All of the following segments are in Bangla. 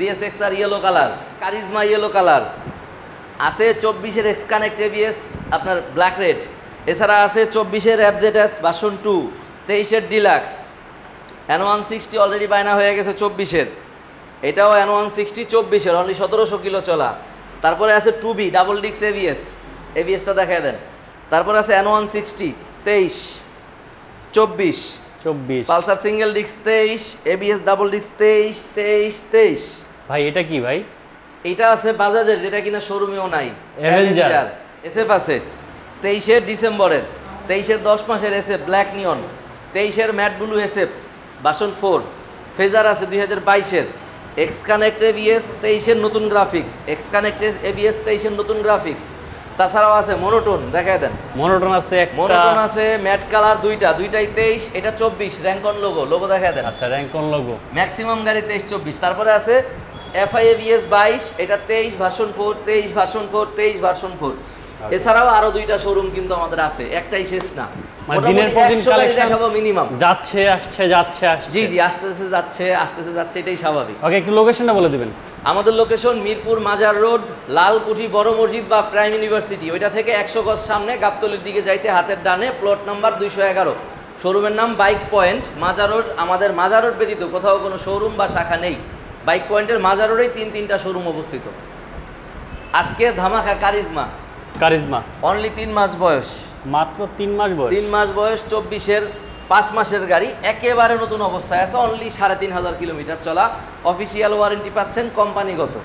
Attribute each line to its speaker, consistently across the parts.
Speaker 1: CSXR yellow colour, Karizma yellow colour আছে, 24-এর এক্স কানেক্ট এবিএস আপনার ব্ল্যাক রেড, এছাড়া আছে 24-এর FZS ভার্সন 2, 23-এর ডিলাক্স, N160 অলরেডি বায়না হয়ে গেছে 24-এর, এটাও N160 24-এর অনলি 1700 কিলো চলা। তারপরে আছে 2B ডাবল ডিক্স এবিএসটা দেখায় দেন। তারপরে আছে N160 23 24 পালসার সিঙ্গেল ডিক্স 23, এবিএস ডাবল ডিক্স 23
Speaker 2: ভাই এটা কি ভাই?
Speaker 1: এটা আছে বাজাজের, যেটা কিনা শোরুমেও নাই,
Speaker 2: অ্যাভেঞ্জার
Speaker 1: এসএফ আছে 23-এর ডিসেম্বরের, 23-এর 10 মাসের এসএফ ব্ল্যাক নিয়ন, 23-এর matte blue SF version 4, Fazer আছে 2022-এর, এক্স কানেক্ট এবিএস 23-এর নতুন গ্রাফিক্স, এক্স কানেক্ট এবিএস 23-এর নতুন গ্রাফিক্স। তাছাড়াও আছে মনোটোন, দেখায় দেন।
Speaker 2: মনোটোন আছে একটা,
Speaker 1: মনোটোন আছে ম্যাট কালার দুইটাই 23, এটা 24 র্যাঙ্কন লোগো দেখায় দেন।
Speaker 2: আচ্ছা র্যাঙ্কন লোগো,
Speaker 1: ম্যাক্সিমাম গাড়ি 23 24। তারপরে আছে FIABS 22, এটা 23 ভার্সন 4, 23 ভার্সন 4, 23 ভার্সন 4। এছাড়াও আরো দুইটা শোরুম কিন্তু আমাদের আছে, একটাই শেষ না,
Speaker 2: মানে দিনের পর দিন কালেকশন
Speaker 1: দেখাবো মিনিমাম,
Speaker 2: যাচ্ছে আসছে
Speaker 1: জি আসতেছে যাচ্ছে, এটাই স্বাভাবিক।
Speaker 2: ওকে, একটু লোকেশনটা বলে দিবেন।
Speaker 1: আমাদের লোকেশন মিরপুর মাজার রোড, লালকুঠি বড় মসজিদ বা প্রাইম ইউনিভার্সিটি, ওইটা থেকে 100 গজ সামনে গাবতলীর দিকে যাইতে হাতের ডানে, প্লট নাম্বার 211। শোরুমের নাম বাইক পয়েন্ট, মাজার রোড। আমাদের মাজার রোড ব্যতীত কোথাও কোনো শোরুম বা শাখা নেই, বাইক পয়েন্টের মাজার রোডেই 3টা শোরুম অবস্থিত। আজকে ধামাকা কারিজমা অনলি 3 মাস বয়স,
Speaker 2: মাত্র 3 মাস বয়স,
Speaker 1: 3 মাস বয়স, 24-এর 5 মাসের গাড়ি, একেবারে নতুন অবস্থায় আছে, অনলি 3500 কিলোমিটার চলা, অফিসিয়াল ওয়ারেন্টি পাচ্ছেন কোম্পানিগত।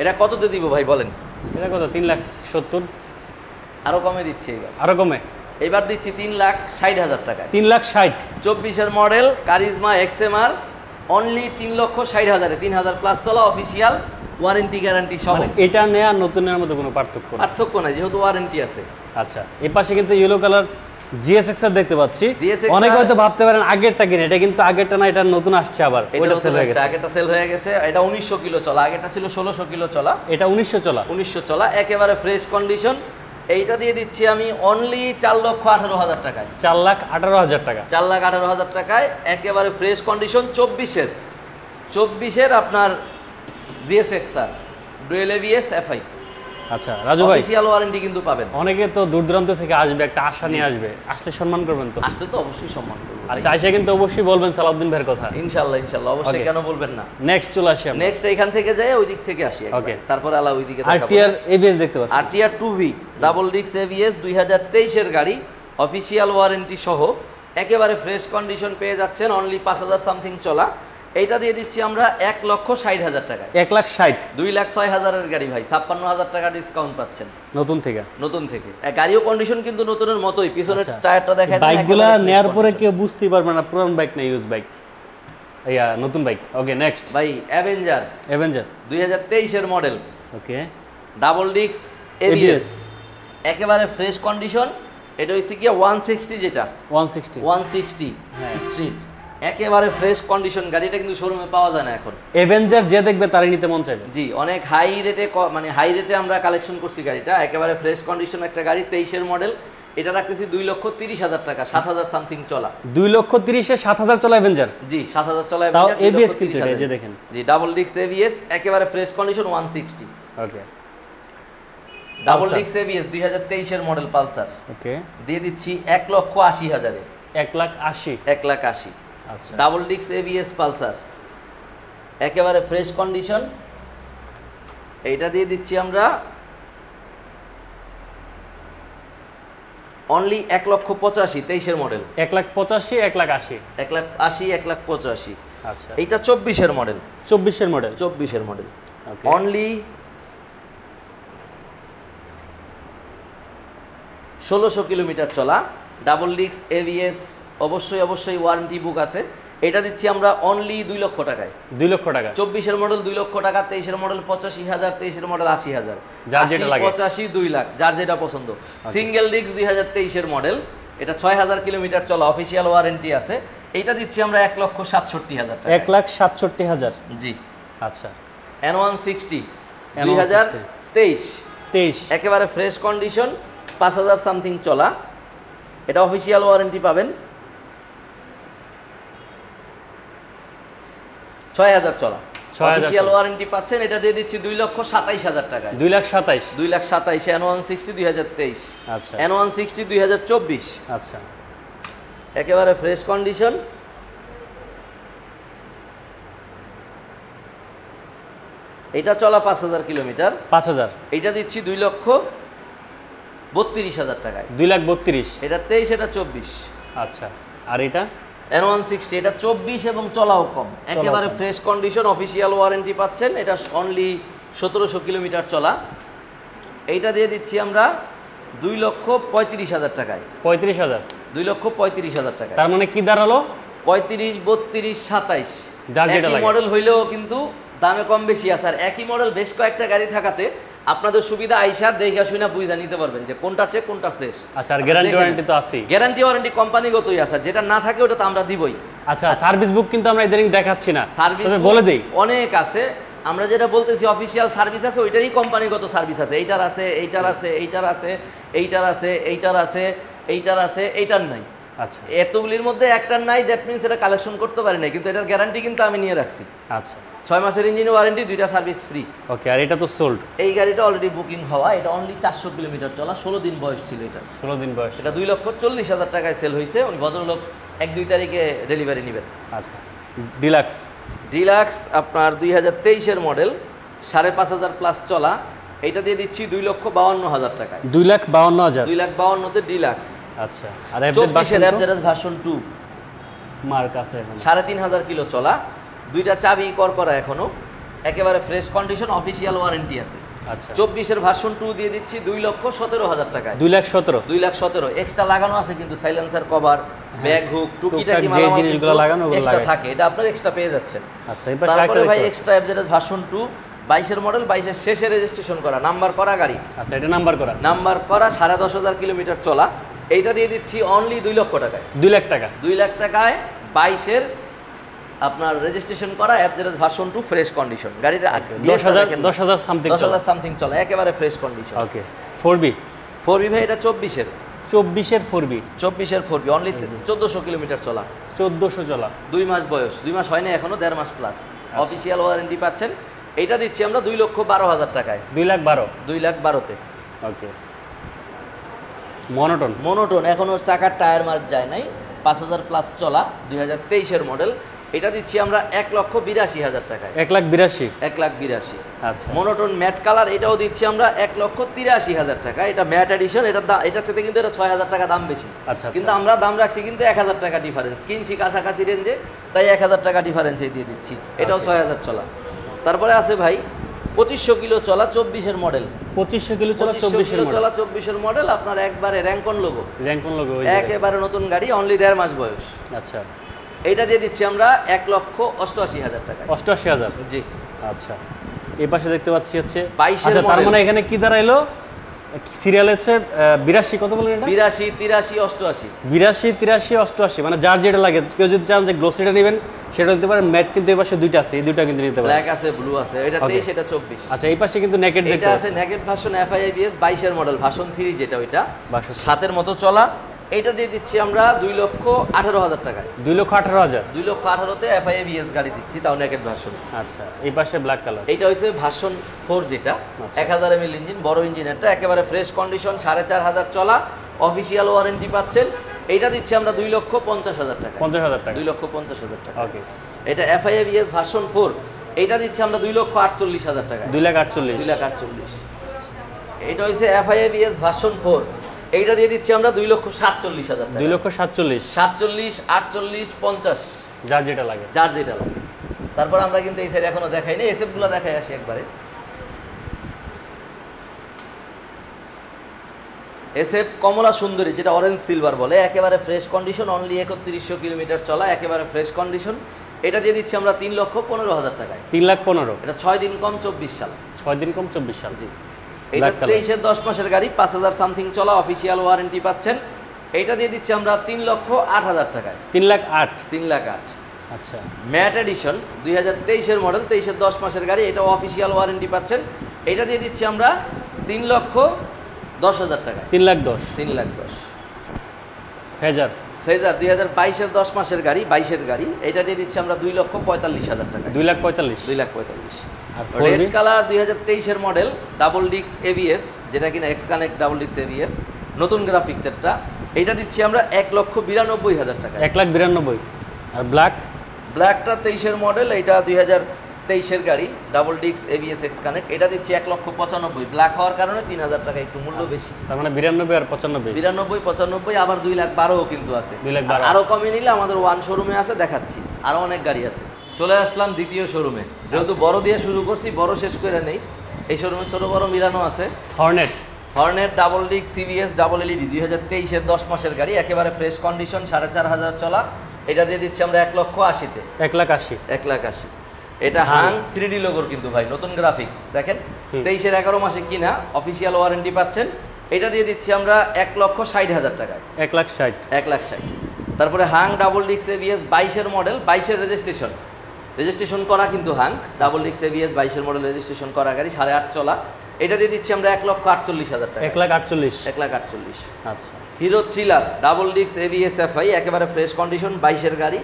Speaker 1: এটা কততে দিব ভাই বলেন?
Speaker 2: এটা কত? 3,70,000।
Speaker 1: আরো কমে দিচ্ছি এবার,
Speaker 2: আরো কমে
Speaker 1: এবার দিচ্ছি 3,60,000 টাকায়।
Speaker 2: 3,60,000,
Speaker 1: 24-এর মডেল কারিজমা XMR অনলি 3,60,000-এ, 3000 প্লাস চলা, অফিসিয়াল ওয়ারেন্টি গ্যারান্টি সহ।
Speaker 2: মানে এটা নেয়া নতুনের মধ্যে কোনো
Speaker 1: পার্থক্য নাই, যেহেতু ওয়ারেন্টি আছে।
Speaker 2: আচ্ছা, এই পাশে কিন্তু ইয়েলো কালার GSXR দেখতে পাচ্ছি। অনেকে হয়তো ভাবতে পারেন আগেরটা কিনে, এটা কিন্তু আগেরটা না, এটা নতুন আসছে আবার।
Speaker 1: ওইটা সেল হয়ে গেছে, আগেরটা সেল হয়ে গেছে। এটা 1900 কিলো চলা, আগেরটা ছিল 1600 কিলো চলা,
Speaker 2: এটা 1900
Speaker 1: চলা, একেবারে ফ্রেশ কন্ডিশন। এইটা দিয়ে দিচ্ছি আমি অনলি 4,18,000 টাকায়,
Speaker 2: 4,18,000 টাকা,
Speaker 1: 4,18,000 টাকায় একেবারে ফ্রেশ কন্ডিশন। 24-এর আপনার GSXR ডুয়েল ABS FI।
Speaker 2: আচ্ছা রাজু ভাই,
Speaker 1: অফিশিয়াল ওয়ারেন্টি কিন্তু পাবেন।
Speaker 2: অনেকে তো দূর দূরান্ত থেকে আসবে, একটা আশা নিয়ে আসবে, আসলে সম্মান করবেন তো?
Speaker 1: আসলে তো অবশ্যই সম্মান করব।
Speaker 2: আচ্ছা, আইসা কিন্তু অবশ্যই বলবেন সালাউদ্দিন ভাইয়ের কথা।
Speaker 1: ইনশাআল্লাহ অবশ্যই, কেন বলবেন না।
Speaker 2: নেক্সট চলে আসি আমরা,
Speaker 1: নেক্সট এখান থেকে যাই ওই দিক থেকে আসি, ওকে। তারপর আলা ওই দিকে দেখাবো।
Speaker 2: RTR ABS দেখতে পাচ্ছি,
Speaker 1: RTR 2V ডাবল ডিক্স ABS 2023-এর গাড়ি, অফিশিয়াল ওয়ারেন্টি সহ, একেবারে ফ্রেশ কন্ডিশন পেয়ে যাচ্ছেন, অনলি 5000 সামথিং চলা। এইটা দিয়ে দিচ্ছি আমরা 1,60,000 টাকায়,
Speaker 2: 1,60,000,
Speaker 1: 2,06,000-এর গাড়ি ভাই, 56,000 টাকা ডিসকাউন্ট পাচ্ছেন নতুন থেকে। গাড়িও কন্ডিশন কিন্তু নতুনের মতোই, পিছনের টায়ারটা দেখেন।
Speaker 2: বাইকগুলো নেয়ার পরে কেউ বুঝতেই পারবে না পুরান বাইক না ইউজ বাইক, নতুন বাইক। ওকে নেক্সট
Speaker 1: ভাই অ্যাভেঞ্জার 2023-এর মডেল,
Speaker 2: ওকে,
Speaker 1: ডাবল ডিক্স ABS, একেবারে ফ্রেশ কন্ডিশন। এটা হইছে কি 160, যেটা 160 স্ট্রিট, একেবারে ফ্রেশ কন্ডিশন। গাড়িটা কিন্তু শোরুমে পাওয়া যায় না এখন।
Speaker 2: অ্যাভেঞ্জার যে দেখবে তারই নিতে মন চাইবে।
Speaker 1: জি, অনেক হাই রেটে আমরা কালেকশন করছি গাড়িটা, একেবারে ফ্রেশ কন্ডিশন একটা গাড়ি, 23-এর মডেল। এটা রাখতেছি 2,30,000 টাকা, 7,000 সামথিং চলা।
Speaker 2: 2,30,000-এ 7,000 চলা অ্যাভেঞ্জার?
Speaker 1: জি, 7,000 চলা
Speaker 2: তাও ABS কিন্তু, এই যে দেখেন।
Speaker 1: জি, ডাবল ডিক্স ABS, একেবারে ফ্রেশ কন্ডিশন, 160।
Speaker 2: ওকে,
Speaker 1: ডাবল ডিক্স ABS 2023-এর মডেল পালসার, ওকে, দিয়ে দিচ্ছি 1,80,000-এ, 1,80,000। আচ্ছা, ডাবল ডিক্স ABS পালসার, একেবারে ফ্রেশ কন্ডিশন। এইটা দিয়ে দিচ্ছি আমরা অনলি 1,85,000, 23-এর মডেল,
Speaker 2: 1,85,000, 1,80,000,
Speaker 1: 1,85,000।
Speaker 2: আচ্ছা,
Speaker 1: এইটা 24-এর মডেল,
Speaker 2: 24-এর মডেল,
Speaker 1: অনলি 1,600 কিলোমিটার চলা, ডাবল ডিক্স ABS, অবশ্যই ওয়ারেন্টি বুক আছে। এটা দিচ্ছি আমরা অনলি 2 লক্ষ টাকায়,
Speaker 2: 2 লক্ষ টাকা।
Speaker 1: 24-এর মডেল 2 লক্ষ টাকা, 23-এর মডেল 85,000, 23-এর মডেল 80,000,
Speaker 2: যার যেটা লাগে,
Speaker 1: 85, 2 লাখ, যার যেটা পছন্দ। সিঙ্গেল ডিক্স 2023-এর মডেল, এটা 6,000 কিলোমিটার চলা, অফিসিয়াল ওয়ারেন্টি আছে। এইটা দিচ্ছি আমরা 1,67,000 টাকা,
Speaker 2: 1,67,000।
Speaker 1: জি,
Speaker 2: আচ্ছা,
Speaker 1: N160 2023, একেবারে ফ্রেশ কন্ডিশন, 5,000 সামথিং চলা। এটা অফিসিয়াল ওয়ারেন্টি পাবেন, 6,000 চলা। অফিশিয়াল ওয়ারেন্টি পাচ্ছেন, এটা দিয়ে দিচ্ছি 2,27,000 টাকায়।
Speaker 2: 2,27,000
Speaker 1: 2,27,000 N160 2023।
Speaker 2: আচ্ছা
Speaker 1: N160 2024।
Speaker 2: আচ্ছা
Speaker 1: একেবারে ফ্রেশ কন্ডিশন। এটা চলা 5,000 কিলোমিটার।
Speaker 2: 5,000।
Speaker 1: এটা দিচ্ছি 2,32,000 টাকায়।
Speaker 2: 2,32,000।
Speaker 1: এটা 23, এটা 24।
Speaker 2: আচ্ছা আর এটা
Speaker 1: N160, এটা 24 এবং চলাও কম, একেবারে ফ্রেশ কন্ডিশন, অফিশিয়াল ওয়ারেন্টি পাচ্ছেন। এটা অনলি 1700 কিলোমিটার চলা। এইটা দিয়ে দিচ্ছি আমরা 2,35,000 টাকায়।
Speaker 2: 35,000।
Speaker 1: 2,35,000 টাকায়।
Speaker 2: তার মানে কি দাঁড়ালো?
Speaker 1: 35, 32, 27
Speaker 2: যার যেটা
Speaker 1: একই
Speaker 2: লাগে।
Speaker 1: মডেল হইলেও কিন্তু দামে কম বেশি আছে। আর একই মডেল বেশ কয়েকটা গাড়ি থাকাতে আপনাদের সুবিধা আইসা দেখে শুনে বুঝা নিতে পারবেন যে কোনটা চেক কোনটা ফ্রেশ।
Speaker 2: আচ্ছা আর গ্যারান্টি ওয়ারেন্টি তো আছেই।
Speaker 1: গ্যারান্টি ওয়ারেন্টি কোম্পানিগতই আছে, যেটা না থাকে ওটা তো আমরা দিবই।
Speaker 2: আচ্ছা সার্ভিস বুক কিন্তু আমরা ইদানিং দেখাচ্ছি না,
Speaker 1: সার্ভিস
Speaker 2: তবে বলে দেই
Speaker 1: অনেক আছে। আমরা যেটা বলতেছি অফিশিয়াল সার্ভিস আছে, ওইটারই কোম্পানিগত সার্ভিস আছে। এইটার আছে, এইটার আছে, এইটার আছে, এইটার আছে, এইটার আছে, এইটার আছে, এইটার নাই।
Speaker 2: আচ্ছা
Speaker 1: এতগুলির মধ্যে একটার নাই, দ্যাট মিনস এটা কালেকশন করতে পারি না, কিন্তু এটার গ্যারান্টি কিন্তু আমি নিয়ে রাখছি।
Speaker 2: আচ্ছা
Speaker 1: 6 মাসের ইঞ্জিন ওয়ারেন্টি, 2টা সার্ভিস ফ্রি।
Speaker 2: ওকে আর এটা তো সোল্ড।
Speaker 1: এই গাড়িটা অলরেডি বুকিং হওয়া, এটা অনলি 400 কিলোমিটার চলা, 16 দিন বয়স ছিল এটা।
Speaker 2: 16 দিন বয়স।
Speaker 1: এটা 2,40,000 টাকায় সেল হয়েছে। ওই ভদ্রলোক 1-2 তারিখে ডেলিভারি নেবেন।
Speaker 2: আচ্ছা ডিলাক্স।
Speaker 1: ডিলাক্স আপনার 2023-এর মডেল, 5,500 প্লাস চলা। এইটা দিয়ে দিচ্ছি 2,52,000 টাকায়।
Speaker 2: 2,52,000।
Speaker 1: 2,52,000-তে ডিলাক্স।
Speaker 2: আচ্ছা আর
Speaker 1: 24-এর অ্যাভারেজ ভার্সন 2,
Speaker 2: মার্ক আছে এখন।
Speaker 1: 3,500 কিলো চলা, 2টা চাবি করা এখনো, একেবারে ফ্রেশ কন্ডিশন, অফিশিয়াল ওয়ারেন্টি আছে।
Speaker 2: আচ্ছা
Speaker 1: 24-এর ভার্সন 2 দিয়ে দিচ্ছি 2,17,000 টাকায়।
Speaker 2: 2,17,000।
Speaker 1: 2,17,000 এক্সট্রা লাগানো আছে কিন্তু, সাইলেন্সার কভার, ব্যাগ হুক, টুকিটাকি
Speaker 2: যে
Speaker 1: মালামাল
Speaker 2: জিনিসগুলো লাগানো ওগুলো
Speaker 1: এক্সট্রা
Speaker 2: লাগাইছে।
Speaker 1: থাকে, এটা আপনার এক্সট্রা পেয়ে যাচ্ছেন।
Speaker 2: আচ্ছা এবার
Speaker 1: তারপরে ভাই এক্সট্রা এফজেডএস ভার্সন 2, 22-এর মডেল, 22-এর শেষে রেজিস্ট্রেশন করা, নাম্বার করা গাড়ি।
Speaker 2: আচ্ছা এটা নাম্বার করা।
Speaker 1: নাম্বার করা, 10,500 কিলোমিটার চলা। এইটা দিয়ে দিচ্ছি অনলি 2 লক্ষ টাকায়।
Speaker 2: 2 লাখ টাকা।
Speaker 1: 2 লাখ টাকায় 22-এর আপনার রেজিস্ট্রেশন করা এফজেডএস ভার্সন 2, ফ্রেশ কন্ডিশন। গাড়িটা
Speaker 2: 10,000 সামথিং।
Speaker 1: 10,000 সামথিং চলা, একেবারে ফ্রেশ কন্ডিশন।
Speaker 2: ওকে 4B।
Speaker 1: 4B ভাই, এটা 24-এর।
Speaker 2: 24-এর 4B।
Speaker 1: 24-এর 4B, অনলি 1400 কিলোমিটার চলা,
Speaker 2: 1400 চলা।
Speaker 1: 2 মাস বয়স, 2 মাস হয়নি এখনো, 1.5 মাস প্লাস। অফিশিয়াল ওয়ারেন্টি পাচ্ছেন। এইটা দিচ্ছি আমরা 2,12,000 টাকায়।
Speaker 2: 2,12,000।
Speaker 1: 2,12,000-তে।
Speaker 2: ওকে মনোটন।
Speaker 1: মনোটন, এখনো চাকার টায়ার মার্ক যায় নাই, 5,000 প্লাস চলা, 2023-এর মডেল। এটা দিচ্ছি আমরা 1,82,000 টাকায়।
Speaker 2: 1,82,000।
Speaker 1: 1,82,000।
Speaker 2: আচ্ছা
Speaker 1: মনোটন ম্যাট কালার, এটাও দিচ্ছি আমরা 1,83,000 টাকা। এটা ম্যাট এডিশন, এটার সাথে কিন্তু এটা 6,000 টাকা দাম বেশি।
Speaker 2: আচ্ছা
Speaker 1: কিন্তু আমরা দাম রাখছি কিন্তু 1,000 টাকা ডিফারেন্স, কিনছি কাছাকাছি রেঞ্জে, তাই 1,000 টাকা ডিফারেন্সে দিয়ে দিচ্ছি। এটাও 6,000 চলা। তারপরে আছে ভাই 2500 কিলো চলা, 24-এর মডেল।
Speaker 2: 2500 কিলো চলা,
Speaker 1: 2400 কিলো
Speaker 2: 24-এর
Speaker 1: চলা, 24-এর মডেল, আপনার একবারে র্যাঙ্কন লোগো,
Speaker 2: র্যাঙ্কন লোগো,
Speaker 1: একেবারে নতুন গাড়ি, অনলি 1.5 মাস বয়স।
Speaker 2: আচ্ছা
Speaker 1: এইটা দিয়ে দিচ্ছি আমরা 1,88,000 টাকা।
Speaker 2: 88,000।
Speaker 1: জি।
Speaker 2: আচ্ছা এই পাশে দেখতে পাচ্ছি হচ্ছে
Speaker 1: 22-এর
Speaker 2: আচ্ছা তার
Speaker 1: মডেল।
Speaker 2: মানে এখানে কি দাঁড়াইলো? সিরিয়াল হচ্ছে 82, কত বলেন এটা?
Speaker 1: 82, 83, 88।
Speaker 2: 82, 83, 88, মানে যার যেটা লাগে। কেউ যদি চান যে গ্লোসিটা নেবেন সেটা নিতে পারেন। ম্যাট কিন্তু এই পাশে 2টা আছে, এই 2টা কিন্তু নিতে পারেন।
Speaker 1: ব্ল্যাক আছে, ব্লু আছে, এটা 23, এটা 24।
Speaker 2: আচ্ছা এই পাশে কিন্তু নেকেড দেখতে
Speaker 1: এটা আছে
Speaker 2: পাচ্ছেন।
Speaker 1: নেকেড ভার্সন FIABS 22-এর মডেল, ভার্সন 3 যেটা, ওইটা
Speaker 2: 7
Speaker 1: মতো চলা। এইটা দিয়ে দিচ্ছি আমরা 2,18,000 টাকায়।
Speaker 2: 2,18,000।
Speaker 1: 2,18,000-তে FIABS গাড়ি দিচ্ছি, তাও নেকেড ভার্সন।
Speaker 2: আচ্ছা এই পাশে ব্ল্যাক কালার।
Speaker 1: এইটা হচ্ছে ভার্সন 4 যেটা, 1000 ml ইঞ্জিন, বড় ইঞ্জিন, এটা একেবারে ফ্রেশ কন্ডিশন, 4,500 চলা, অফিশিয়াল ওয়ারেন্টি পাচ্ছেন। এইটা দিচ্ছি আমরা 2,50,000 টাকা।
Speaker 2: 50,000 টাকা।
Speaker 1: 2,50,000 টাকা।
Speaker 2: ওকে
Speaker 1: এটা FIABS ভার্সন 4, এইটা দিচ্ছি আমরা 2,48,000 টাকা।
Speaker 2: 2,48,000।
Speaker 1: 2,48,000। এটা হচ্ছে FIABS ভার্সন 4, এইটা দিয়ে দিচ্ছি আমরা 2,47,000 টাকা।
Speaker 2: 2,47,000।
Speaker 1: 47, 48, 50,
Speaker 2: যার যেটা লাগে।
Speaker 1: যার যেটা লাগে। তারপর আমরা কিন্তু এই সাইড এখনো দেখাই না, এসএফ গুলো দেখাই আসি একবারে। এসএফ কমলা সুন্দরী, যেটা অরেঞ্জ সিলভার বলে, একেবারে ফ্রেশ কন্ডিশন, অনলি 3,100 কিলোমিটার চলা, একেবারে ফ্রেশ কন্ডিশন। এটা দিয়ে দিচ্ছি আমরা 3,15,000 টাকায়।
Speaker 2: 3,15,000।
Speaker 1: এটা 6 দিন কম, 24 সাল।
Speaker 2: 6 দিন কম, 24 সাল।
Speaker 1: জি। এটা 23-এর 10 মাসের গাড়ি, 5,000 সামথিং চলা, অফিশিয়াল ওয়ারেন্টি পাচ্ছেন। এইটা দিয়ে দিচ্ছি আমরা 3,08,000 টাকায়।
Speaker 2: 3,08,000।
Speaker 1: 3,08,000।
Speaker 2: আচ্ছা
Speaker 1: ম্যাট এডিশন, 2023-এর মডেল, 23-এর 10 মাসের গাড়ি, এটাও অফিশিয়াল ওয়ারেন্টি পাচ্ছেন। এটা দিয়ে দিচ্ছি আমরা
Speaker 2: 3,10,000
Speaker 1: 3,10,000 টাকায়।
Speaker 2: 3,10,000।
Speaker 1: 3,10,000।
Speaker 2: ফেজার।
Speaker 1: ফেজার 2022-এর 10 মাসের গাড়ি, 22-এর গাড়ি, এটা দিয়ে দিচ্ছি আমরা 2,45,000 টাকা।
Speaker 2: 2,45,000।
Speaker 1: 2,45,000।
Speaker 2: আর
Speaker 1: রেড কালার 2023-এর মডেল, ডাবল ডিক্স এবিএস, যেটা কিনা এক্স কানেক্ট ডাবল ডিক্স এবিএস, নতুন গ্রাফিক্সেরটা, এটা দিচ্ছি আমরা 1,92,000 টাকা।
Speaker 2: 1,92,000। আর
Speaker 1: ব্ল্যাকটা 23-এর মডেল, এটা 2023-এর গাড়ি, ডাবল ডিক্স এবিএস এক্স কানেক্ট, এটা দিচ্ছি 1,95,000। ব্ল্যাক হওয়ার কারণে 3,000 টাকা একটু মূল্য বেশি।
Speaker 2: তার মানে 92 আর 95।
Speaker 1: 92, 95, আবার 2,12,000 কিন্তু আছে।
Speaker 2: 2,12,000
Speaker 1: আরো কমে নিলে আমাদের ওয়ান শোরুমে আছে, দেখাচ্ছি আরো অনেক গাড়ি আছে। চলে আসলাম দ্বিতীয় শোরুমে, যেহেতু বড় দিয়ে শুরু করছি, বড় শেষ করে নেই। এই শোরুমে ছোট বড় মিলানো আছে। হর্নেট ডাবল ডিক্স সিবিএস ডাবল এলইডি 2023-এর 10 মাসের গাড়ি, একেবারে ফ্রেশ কন্ডিশন, 4,500 চলা, এটা দিয়ে দিচ্ছি আমরা 1,80,000।
Speaker 2: 1,80,000।
Speaker 1: এটা হাং 3D লোগোর কিন্তু ভাই, নতুন গ্রাফিক্স দেখেন, 23-এর 11 মাসে কিনা, অফিসিয়াল ওয়ারেন্টি পাচ্ছেন, এটা দিয়ে দিচ্ছি আমরা 1,60,000 টাকায়।
Speaker 2: 1,60,000।
Speaker 1: তারপরে হাং ডাবল ডিক্স এবিএস 22-এর মডেল, 22-এর রেজিস্ট্রেশন করা কিন্তু হাং ডাবল ডিক্স এবিএস 22-এর মডেল রেজিস্ট্রেশন করা গাড়ি, 8.5 চলা, এটা দিয়ে দিচ্ছি আমরা 1,48,000 টাকা।
Speaker 2: 1,48,000।
Speaker 1: আচ্ছা। হিরো থ্রিলার ডাবল ডিক্স এবিএস এফআই, একেবারে ফ্রেশ কন্ডিশন, 22-এর গাড়ি,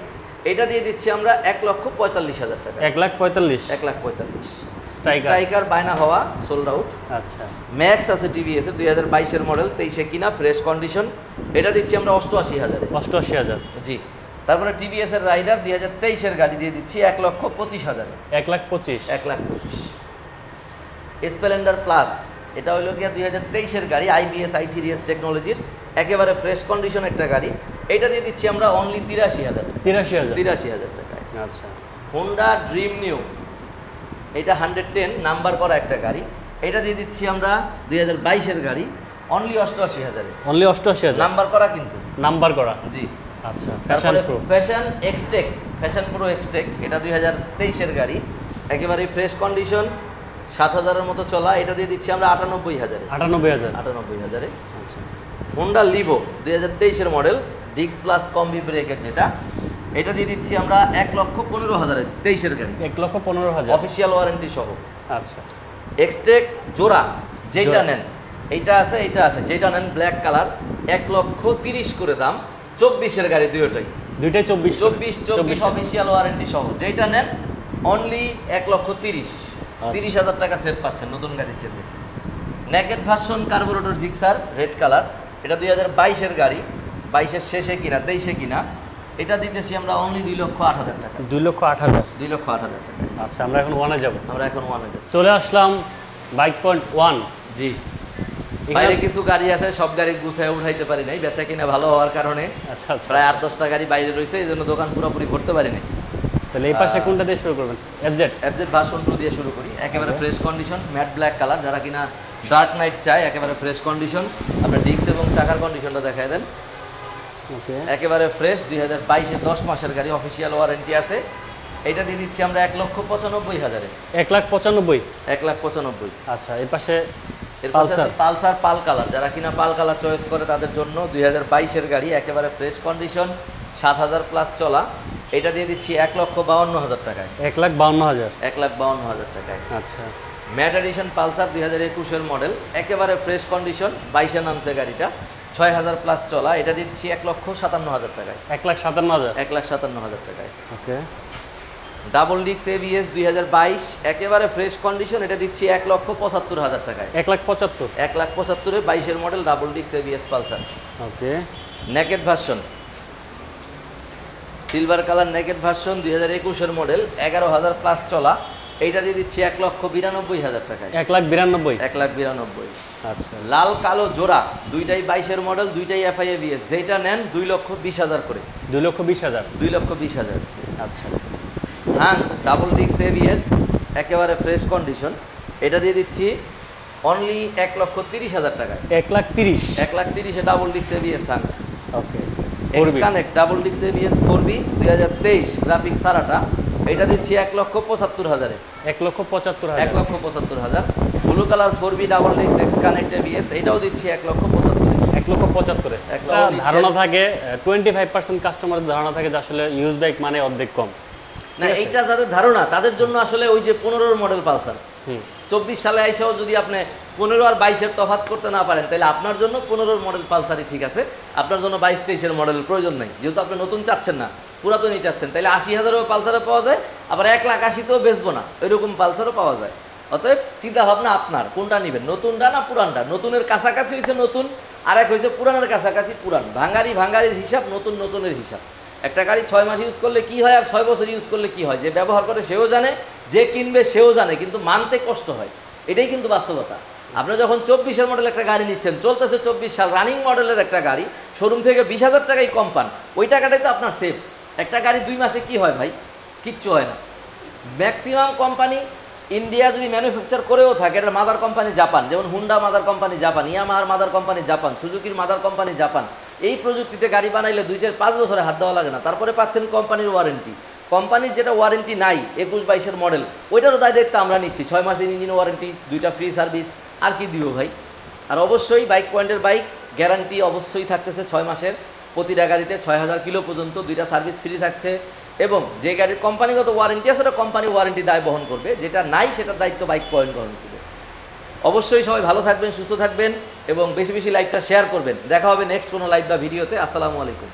Speaker 1: এটা দিয়ে দিচ্ছি আমরা 1,45,000 টাকা।
Speaker 2: 1,45,000।
Speaker 1: স্ট্রাইকার বায়না হওয়া, সোল্ড আউট।
Speaker 2: আচ্ছা।
Speaker 1: ম্যাক্স আছে টিভিএস এর 2022-এর মডেল, 23-এ কিনা, ফ্রেশ কন্ডিশন, এটা দিচ্ছি আমরা 88,000।
Speaker 2: 88,000।
Speaker 1: জি। তারপরে টিভিএস এর রাইডার 2023-এর গাড়ি দিয়ে দিচ্ছি 1,25,000।
Speaker 2: 1,25,000।
Speaker 1: স্প্লেন্ডার প্লাস, এটা হলো গিয়া 2023-এর গাড়ি, আইবিএস i3s টেকনোলজির, একেবারে ফ্রেশ কন্ডিশন একটা গাড়ি, এটা দিয়ে দিচ্ছি আমরা অনলি 83,000। 83,000 টাকায়।
Speaker 2: আচ্ছা।
Speaker 1: হোন্ডা ড্রিম নিউ, এটা 110 নাম্বার করা একটা গাড়ি, এটা দিয়ে দিচ্ছি আমরা 2022-এর গাড়ি, অনলি 88,000।
Speaker 2: অনলি 88,000
Speaker 1: নাম্বার করা কিন্তু,
Speaker 2: নাম্বার করা।
Speaker 1: জি।
Speaker 2: আচ্ছা।
Speaker 1: তারপরে ফ্যাশন প্রো এক্সটেক, এটা 2023-এর গাড়ি, একেবারে ফ্রেশ কন্ডিশন, 7,000-এর মতো চলা, এটা দিয়ে দিচ্ছি আমরা 98,000।
Speaker 2: 98,000। আচ্ছা।
Speaker 1: হোন্ডা লিভো 2023-এর মডেল, ডিক্স প্লাস কম্বি ব্রেকের যেটা, এটা দিয়ে দিচ্ছি আমরা 1,15,000। 23-এর গাড়ি,
Speaker 2: 1,15,000
Speaker 1: অফিসিয়াল ওয়ারেন্টি সহ।
Speaker 2: আচ্ছা।
Speaker 1: এক্সটেক জোড়া, যেটা নেন, এইটা আছে, এইটা আছে, যেটা নেন ব্ল্যাক কালার, 1,30,000 করে দাম, 24-এর গাড়ি, দুইটাই 24 অফিসিয়াল ওয়ারেন্টি সহ, যেটা নেন অনলি 1,30,000। 30,000 টাকা সেভ পাচ্ছেন নতুন গাড়ির চেয়ে। Naked version carburettor Gixxer red colour, এটা 2022-এর গাড়ি, 22-এর শেষে কিনা, 23-এ কিনা, এটা দিতেছি আমরা অনলি 2,08,000 টাকা।
Speaker 2: 2,08,000
Speaker 1: টাকা।
Speaker 2: আচ্ছা, আমরা এখন ওয়ানে যাব।
Speaker 1: চলে
Speaker 2: আসলাম বাইক পয়েন্ট 1।
Speaker 1: জি। বাইরে কিছু গাড়ি আছে, সব গাড়ি গুছায় উঠাইতে পারি নাই, বেচা কিনা ভালো হওয়ার কারণে।
Speaker 2: আচ্ছা।
Speaker 1: প্রায় 8-10টা গাড়ি বাইরে রয়েছে, এই জন্য দোকান পুরোপুরি করতে পারি নাই।
Speaker 2: তাহলে এই পাশে কোনটা দিয়ে শুরু করবেন?
Speaker 1: এফজেড ভার্সন 2 দিয়ে শুরু করি, একেবারে fresh condition, matte black colour, যারা কিনা ডার্ক নাইট চায়, একেবারে ফ্রেশ কন্ডিশন। আপনার ডিস্ক এবং চাকার কন্ডিশনটা দেখায় দেন।
Speaker 2: ওকে।
Speaker 1: একেবারে ফ্রেশ, 2022-এর 10 মাসের গাড়ি, অফিসিয়াল ওয়ারেন্টি আছে, এটা দিয়ে দিচ্ছি আমরা 1,95,000।
Speaker 2: 1,95,000। আচ্ছা। এই পাশে
Speaker 1: পালসার পাল কালার, যারা কিনা পাল কালার চয়েস করে তাদের জন্য, 2022-এর গাড়ি, একেবারে ফ্রেশ কন্ডিশন, 7,000 প্লাস চলা, এটা দিয়ে দিচ্ছি 1,52,000 টাকায়।
Speaker 2: 1,52,000
Speaker 1: টাকায়।
Speaker 2: আচ্ছা।
Speaker 1: ম্যাট এডিশন পালসার 2021-এর মডেল, একেবারে ফ্রেশ কন্ডিশন, 22-এ নামছে গাড়িটা, 6,000 প্লাস চলা, এটা দিচ্ছি 1,57,000 টাকায়।
Speaker 2: 1,57,000
Speaker 1: টাকায়।
Speaker 2: ওকে।
Speaker 1: ডাবল ডিক্স এবিএস 2022, একেবারে ফ্রেশ কন্ডিশন, এটা দিচ্ছি 1,75,000 টাকায়। 1,75,000-এ 22-এর মডেল ডাবল ডিক্স ABS Pulsar.
Speaker 2: Okay.
Speaker 1: Naked version silver colour, naked version 2021-এর মডেল, 11,000 প্লাস চলা, এইটা দিয়ে দিচ্ছি 1,92,000 টাকায়।
Speaker 2: 1,92,000। আচ্ছা।
Speaker 1: লাল কালো জোড়া, দুইটাই 22-এর মডেল, দুইটাই এফআই এবিএস, যেটা নেন 2,20,000 করে।
Speaker 2: 2,20,000।
Speaker 1: আচ্ছা। হ্যাঁ, ডাবল ডিক্স এবিএস, একেবারে ফ্রেশ কন্ডিশন, এটা দিয়ে দিচ্ছি অনলি 1,30,000 টাকায়।
Speaker 2: 1,30,000
Speaker 1: ডাবল ডিক্স এবিএস হ্যাঁ।
Speaker 2: ওকে।
Speaker 1: এক্স কানেক্ট ডাবল ডিক্স এবিএস 4B 2023 গ্রাফিক্স সারাটা, এটা দিচ্ছি 1,75,000।
Speaker 2: 1,75,000।
Speaker 1: ব্লু কালার 4B ডাবল ডিক্স এক্স কানেক্ট এবিএস, এটাও দিচ্ছি 1,75,000।
Speaker 2: 1,75,000। ধারণা থাকে 25% কাস্টমারের ধারণা থাকে যে আসলে ইউজ বাইক মানে অর্ধেক কম,
Speaker 1: না এইটা যাদের ধারণা তাদের জন্য আসলে ওই যে 15 মডেল পালসার 24 সালে আইসাও যদি আপনি 15 আর 22-এর তফাৎ করতে না পারেন তাহলে আপনার জন্য 15 মডেল পালসারই ঠিক আছে, আপনার জন্য 22-23-এর মডেলের প্রয়োজন নাই। যেহেতু আপনি নতুন চাচ্ছেন না, পুরাতনই চাচ্ছেন, তাহলে 80,000-ও পালসারও পাওয়া যায়, আবার 1,80,000-তেও বেচবো না এরকম পালসারও পাওয়া যায়। অতএব চিন্তা ভাবনা আপনার, কোনটা নেবেন, নতুনটা না পুরানটা। নতুনের কাছাকাছি হয়েছে নতুন, আর এক হয়েছে পুরানের কাছাকাছি পুরান। ভাঙ্গারির হিসাব, নতুনের হিসাব। একটা গাড়ি 6 মাস ইউজ করলে কি হয় আর 6 বছর ইউজ করলে কি হয়, যে ব্যবহার করে সেও জানে, যে কিনবে সেও জানে, কিন্তু মানতে কষ্ট হয়। এটাই কিন্তু বাস্তবতা। আপনারা যখন 24-এর মডেল একটা গাড়ি নিচ্ছেন, চলতেছে 24 সাল, রানিং মডেলের একটা গাড়ি, শোরুম থেকে 20,000 টাকাই কম পান, ওই টাকাটাই তো আপনার সেভ। একটা গাড়ি 2 মাসে কি হয় ভাই? কিচ্ছু হয় না। ম্যাক্সিমাম কোম্পানি ইন্ডিয়া যদি ম্যানুফ্যাকচার করেও থাকে, এটা মাদার কোম্পানি জাপান, যেমন হুন্ডা মাদার কোম্পানি জাপান, ইয়ামাহার মাদার কোম্পানি জাপান, সুজুকির মাদার কোম্পানি জাপান। এই প্রযুক্তিতে গাড়ি বানাইলে 2-5 বছরে হাত দেওয়া লাগে না, তারপরে পাচ্ছেন কোম্পানির ওয়ারেন্টি। কোম্পানির যেটা ওয়ারেন্টি নাই 21-22-এর মডেল, ওইটারও দায় দেখতে আমরা নিচ্ছি। 6 মাসের ইঞ্জিন ওয়ারেন্টি, 2টা ফ্রি সার্ভিস, আর কি দিব ভাই? আর অবশ্যই বাইক পয়েন্টের বাইক গ্যারান্টি অবশ্যই থাকতেছে 6 মাসের, প্রতিটা গাড়িতে 6,000 কিলো পর্যন্ত 2টা সার্ভিস ফ্রি থাকছে। এবং যে গাড়ির কোম্পানিগত ওয়ারেন্টি আছে, সেটা কোম্পানি ওয়ারেন্টি দায় বহন করবে, যেটা নাই সেটার দায়িত্ব বাইক পয়েন্ট গ্রহণ করবে। অবশ্যই সবাই ভালো থাকবেন, সুস্থ থাকবেন এবং বেশি বেশি লাইভটা শেয়ার করবেন। দেখা হবে নেক্সট কোনো লাইভ বা ভিডিওতে। আসসালামু আলাইকুম।